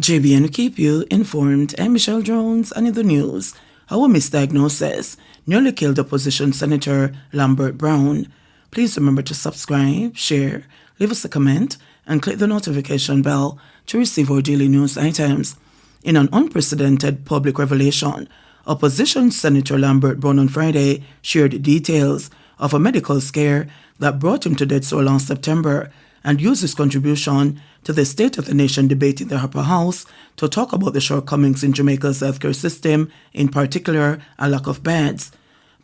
JBNN will keep you informed. I'm Michelle Jones, and in the news, our misdiagnosis nearly killed opposition Senator Lambert Brown. Please remember to subscribe, share, leave us a comment, and click the notification bell to receive our daily news items. In an unprecedented public revelation, opposition Senator Lambert Brown on Friday shared details of a medical scare that brought him to death so last September and used his contribution to the State of the Nation debate in the Upper House to talk about the shortcomings in Jamaica's healthcare system, in particular a lack of beds.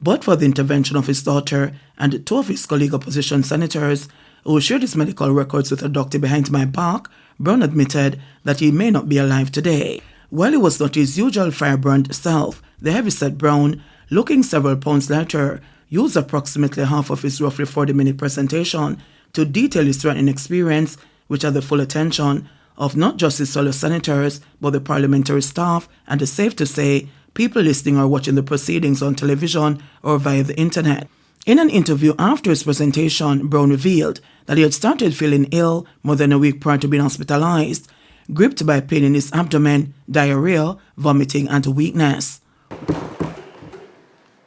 But for the intervention of his daughter and two of his colleague opposition senators who shared his medical records with a doctor behind my back, Brown admitted that he may not be alive today. While he was not his usual firebrand self, the heavyset Brown, looking several pounds lighter, used approximately half of his roughly 40-minute presentation to detail his threatening experience, which had the full attention of not just his fellow senators, but the parliamentary staff and, it's safe to say, people listening or watching the proceedings on television or via the internet. In an interview after his presentation, Brown revealed that he had started feeling ill more than a week prior to being hospitalized, gripped by pain in his abdomen, diarrhea, vomiting, and weakness.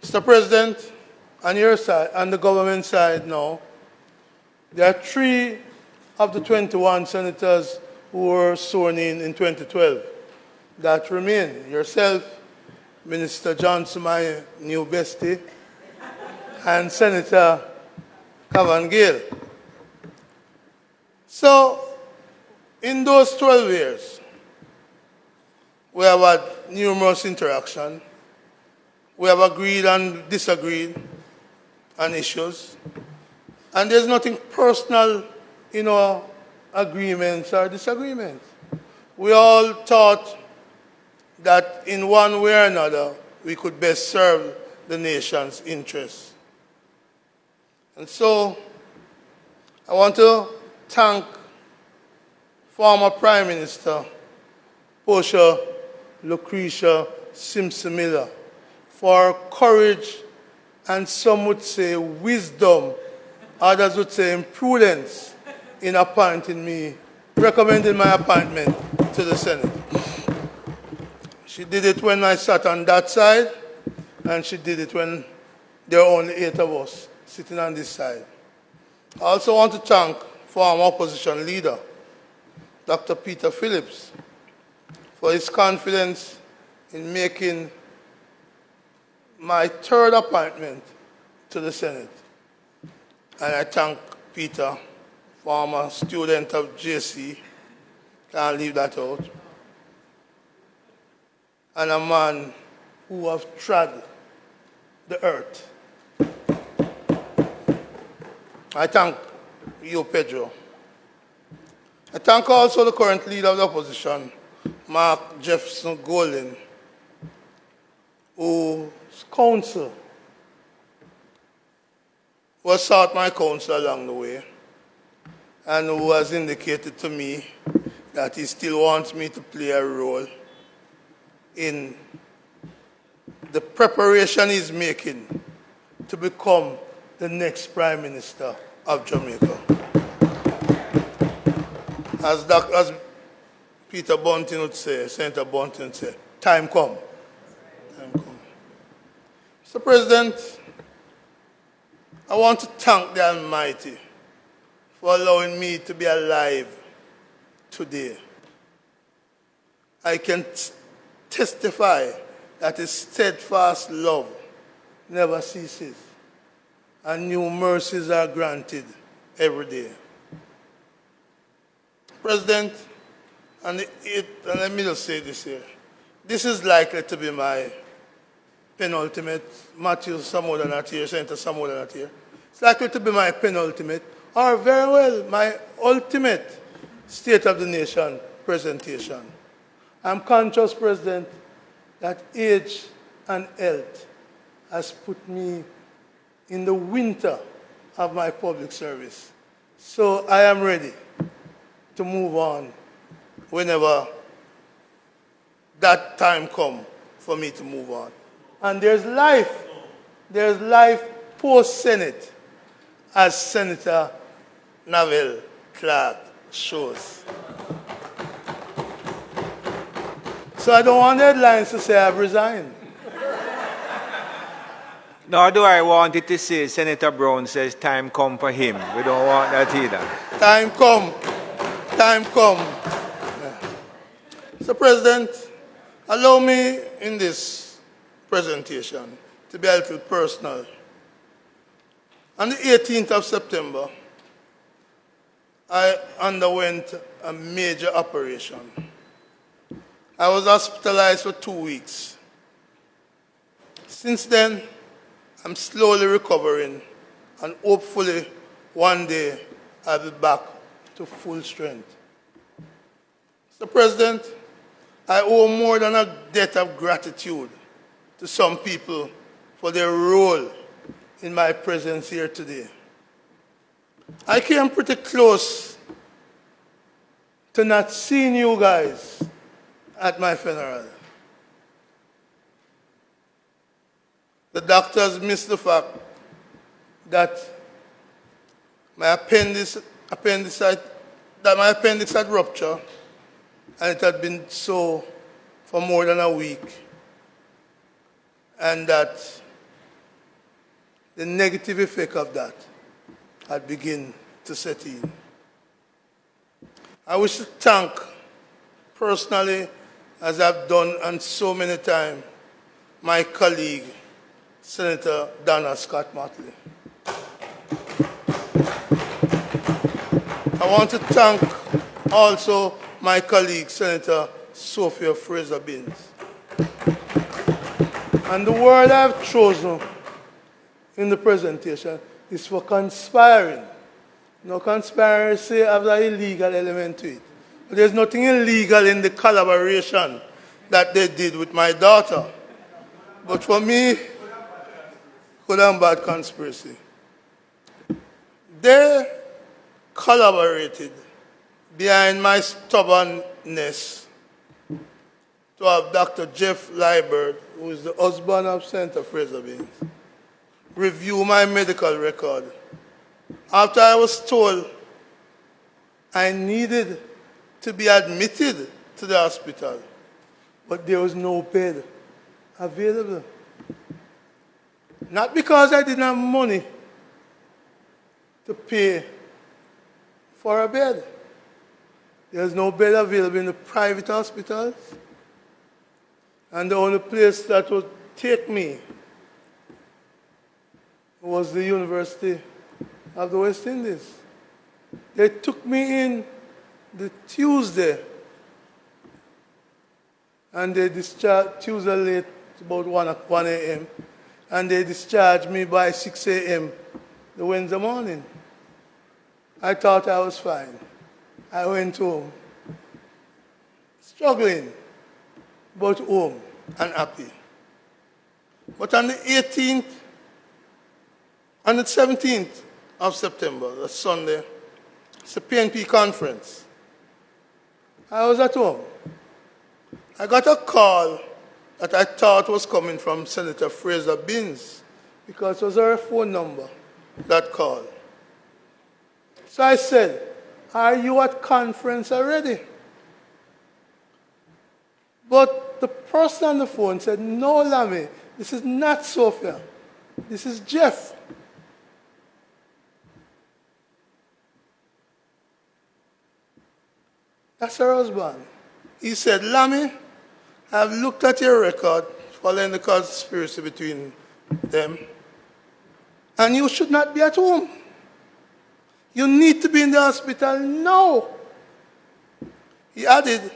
Mr. President, on your side, on the government side now, there are 3 of the 21 senators who were sworn in 2012 that remain. Yourself, Minister Johnson, my new bestie, and Senator Cavan Gale. So, in those 12 years, we have had numerous interactions. We have agreed and disagreed on issues. And there's nothing personal in our agreements or disagreements. We all thought that in one way or another, we could best serve the nation's interests. And so, I want to thank former Prime Minister Portia Lucretia Simpson Miller for courage and some would say wisdom, others would say imprudence in appointing me, recommending my appointment to the Senate. She did it when I sat on that side, and she did it when there were only 8 of us sitting on this side. I also want to thank former opposition leader, Dr. Peter Phillips, for his confidence in making my 3rd appointment to the Senate. And I thank Peter, former student of JC, can't leave that out, and a man who have trod the earth. I thank you, Pedro. I thank also the current leader of the opposition, Mark Jefferson Golden, whose counsel was sought my counsel along the way, and who has indicated to me that he still wants me to play a role in the preparation he's making to become the next Prime Minister of Jamaica. As Peter Bunting would say, Senator Bunting would say, time come. Time come. Mr. President, I want to thank the Almighty for allowing me to be alive today. I can testify that His steadfast love never ceases, and new mercies are granted every day. President, and let me just say this here. This is likely to be my penultimate, Matthew Samoda not here, Senator Samoda not here. It's likely to be my penultimate, or very well, my ultimate State of the Nation presentation. I'm conscious, President, that age and health has put me in the winter of my public service. So I am ready to move on whenever that time comes for me to move on. And there's life post-Senate, as Senator Neville Clark shows. So I don't want headlines to say I've resigned. Nor do I want it to say Senator Brown says time come for him. We don't want that either. Time come. Time come. Yeah. Mr. President, allow me in this presentation to be a little personal. On the 18th of September, I underwent a major operation. I was hospitalized for 2 weeks. Since then, I'm slowly recovering, and hopefully one day I'll be back to full strength. Mr. President, I owe more than a debt of gratitude to some people for their role in my presence here today. I came pretty close to not seeing you guys at my funeral. The doctors missed the fact that my appendix had ruptured, and it had been so for more than a week, and that the negative effect of that had begun to set in. I wish to thank personally, as I've done and so many times, my colleague, Senator Donna Scott Motley. I want to thank also my colleague, Senator Sophia Fraser-Binns. And the word I've chosen in the presentation is for conspiring. No conspiracy has an illegal element to it. But there's nothing illegal in the collaboration that they did with my daughter. But for me, good and bad conspiracy. They collaborated behind my stubbornness to have Dr. Jeff Lambert, who is the husband of Senator Fraser-Binns, review my medical record. After I was told I needed to be admitted to the hospital, but there was no bed available. Not because I didn't have money to pay for a bed. There's no bed available in the private hospitals. And the only place that would take me was the University of the West Indies. They took me in the Tuesday, and they discharged Tuesday late, about 1 a.m., and they discharged me by 6 a.m. the Wednesday morning. I thought I was fine. I went home, struggling, but home and happy. But on the 18th and the 17th of September, that's Sunday, it's a PNP conference. I was at home. I got a call that I thought was coming from Senator Fraser-Binns because it was her phone number, that call. So I said, "Are you at conference already?" But the person on the phone said, "No, Lammy, this is not Sophia. This is Jeff." That's her husband. He said, "Lammy, I've looked at your record following the conspiracy between them, and you should not be at home. You need to be in the hospital now." He added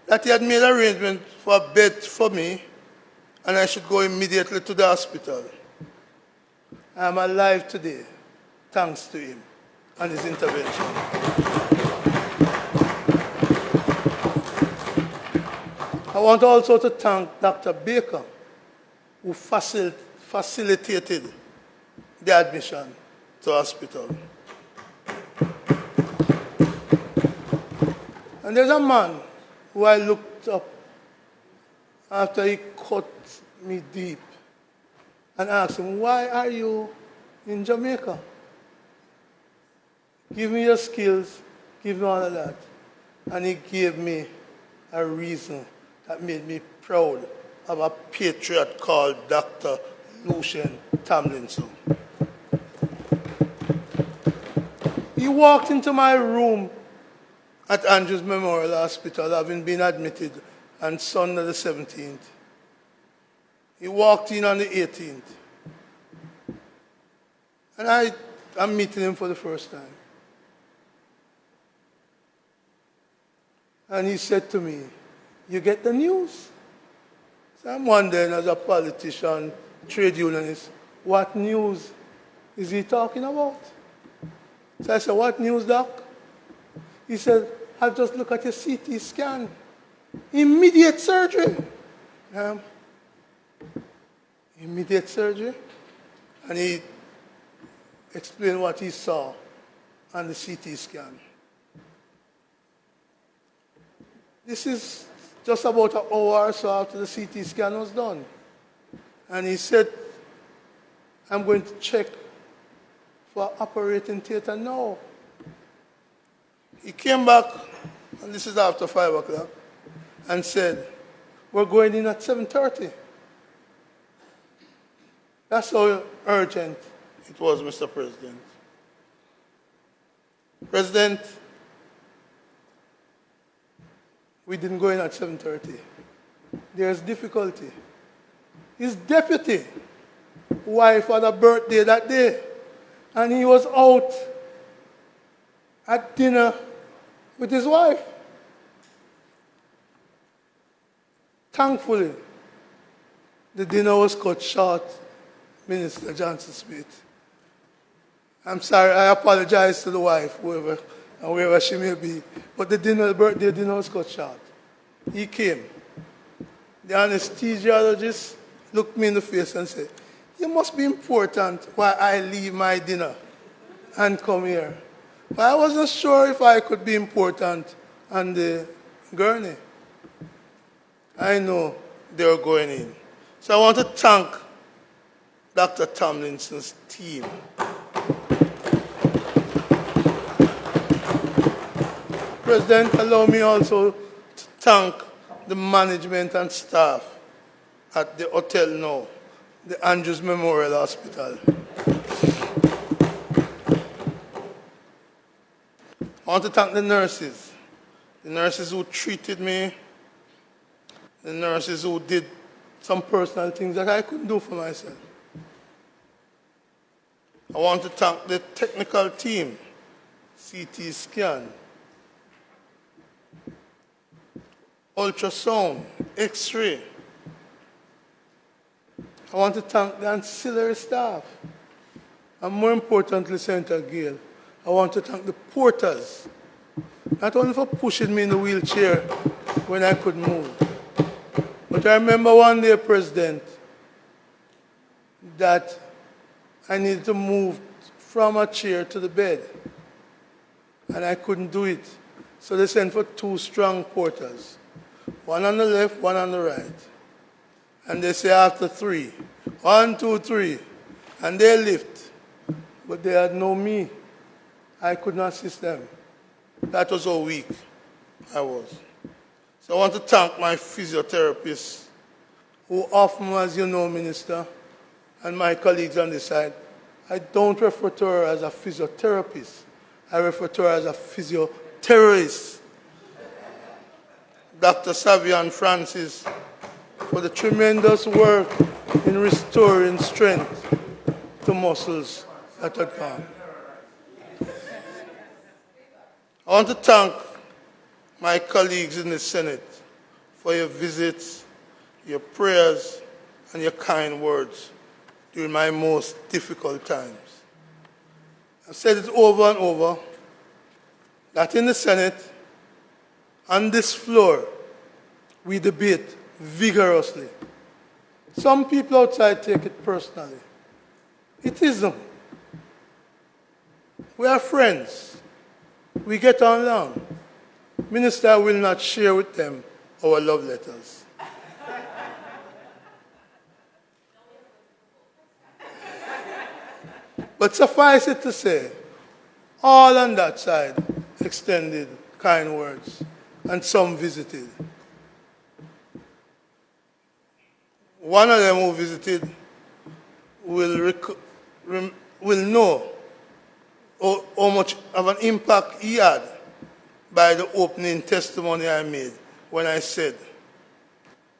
that he had made arrangements for a bed for me, and I should go immediately to the hospital. I am alive today, thanks to him and his intervention. I want also to thank Dr. Baker, who facilitated the admission to hospital. And there's a man who I looked up after he cut me deep and asked him, "Why are you in Jamaica? Give me your skills, give me all of that." And he gave me a reason that made me proud of a patriot called Dr. Lucian Tomlinson. He walked into my room at Andrews Memorial Hospital, having been admitted on Sunday the 17th. He walked in on the 18th. And I'm meeting him for the first time. And he said to me, "You get the news?" So I'm wondering, as a politician, trade unionist, what news is he talking about? So I said, "What news, doc?" He said, "I've just looked at your CT scan. Immediate surgery." Immediate surgery? And he explained what he saw on the CT scan. This is just about an hour or so after the CT scan was done. And he said, "I'm going to check for operating theater now." He came back, and this is after 5 o'clock, and said, "We're going in at 7:30. That's how urgent it was, Mr. President. President, we didn't go in at 7:30. There's difficulty. His deputy wife had a birthday that day, and he was out at dinner with his wife. Thankfully, the dinner was cut short, Minister Johnson Smith. I'm sorry, I apologize to the wife, wherever she may be, but the birthday dinner was cut short. He came. The anesthesiologist looked me in the face and said, "You must be important while I leave my dinner and come here." But I wasn't sure if I could be important on the gurney. I know they were going in. So I want to thank Dr. Tomlinson's team. President, allow me also to thank the management and staff at the hotel now, the Andrews Memorial Hospital. I want to thank the nurses who treated me, the nurses who did some personal things that I couldn't do for myself. I want to thank the technical team, CT scan, ultrasound, X-ray. I want to thank the ancillary staff. And more importantly, Senator Gale, I want to thank the porters, not only for pushing me in the wheelchair when I couldn't move, but I remember one day, President, that I needed to move from a chair to the bed, and I couldn't do it. So they sent for 2 strong porters, one on the left, one on the right. And they say after 3, 1, 2, 3, and they lift. But they had no me. I could not assist them. That was how weak I was. So I want to thank my physiotherapists, who often, as you know, Minister, and my colleagues on this side, I don't refer to her as a physiotherapist. I refer to her as a physioterrorist. Dr. Savian Francis, for the tremendous work in restoring strength to muscles that had gone. I want to thank my colleagues in the Senate for your visits, your prayers, and your kind words during my most difficult times. I've said it over and over, that in the Senate, on this floor, we debate vigorously. Some people outside take it personally. It isn't. We are friends. We get on long. Minister will not share with them our love letters. But suffice it to say, all on that side extended kind words, and some visited. one of them who visited will know how much of an impact he had by the opening testimony I made when I said,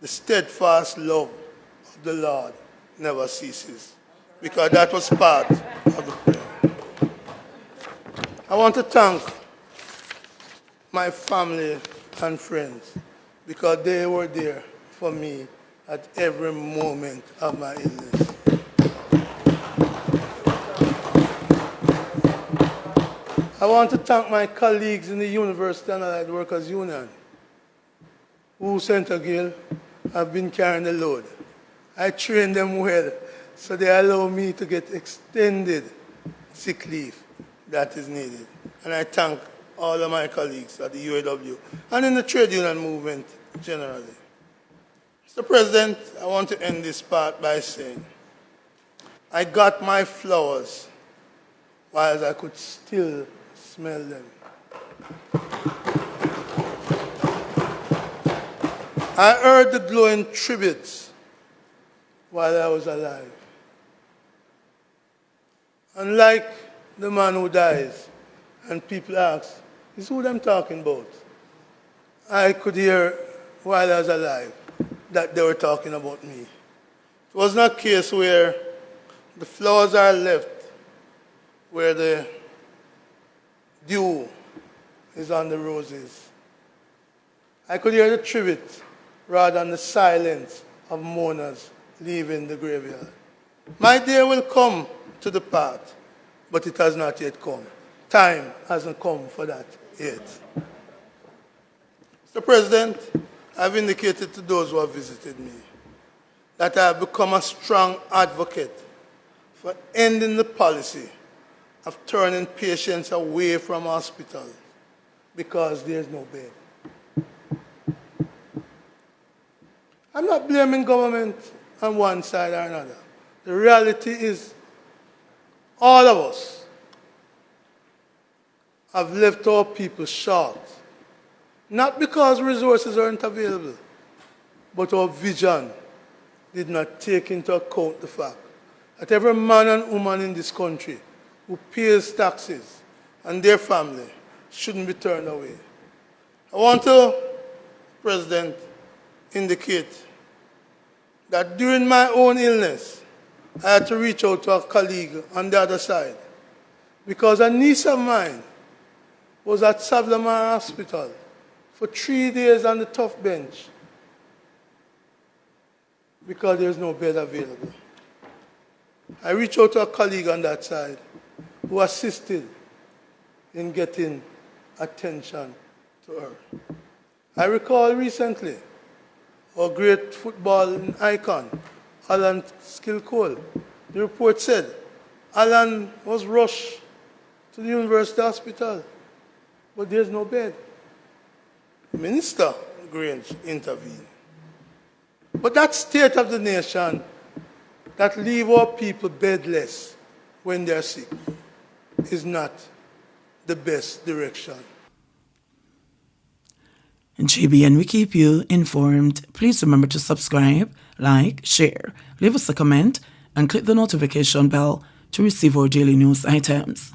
the steadfast love of the Lord never ceases, because that was part of the prayer. I want to thank my family and friends, because they were there for me at every moment of my illness. I want to thank my colleagues in the University and Allied Workers Union, who, Senator Gill, have been carrying the load. I trained them well, so they allow me to get extended sick leave that is needed. And I thank all of my colleagues at the UAW and in the trade union movement generally. Mr. President, I want to end this part by saying, I got my flowers while I could still smell them. I heard the glowing tributes while I was alive. Unlike the man who dies, and people ask, is who I'm talking about? I could hear while I was alive that they were talking about me. It was not a case where the flowers are left, where the dew is on the roses. I could hear the tribute rather than the silence of mourners leaving the graveyard. My day will come to depart, but it has not yet come. Time hasn't come for that yet. Mr. President, I've indicated to those who have visited me that I have become a strong advocate for ending the policy of turning patients away from hospitals because there's no bed. I'm not blaming government on one side or another. The reality is all of us have left our people short, not because resources aren't available, but our vision did not take into account the fact that every man and woman in this country who pays taxes and their family shouldn't be turned away. I want to, President, indicate that during my own illness, I had to reach out to a colleague on the other side because a niece of mine was at Savlamar Hospital for 3 days on the tough bench because there's no bed available. I reached out to a colleague on that side who assisted in getting attention to her. I recall recently our great football icon, Alan Skillcole. The report said Alan was rushed to the University Hospital, but there's no bed. Minister Grange intervened. But that state of the nation that leave our people bedless when they're sick is not the best direction. In JBN, we keep you informed. Please remember to subscribe, like, share, leave us a comment, and click the notification bell to receive our daily news items.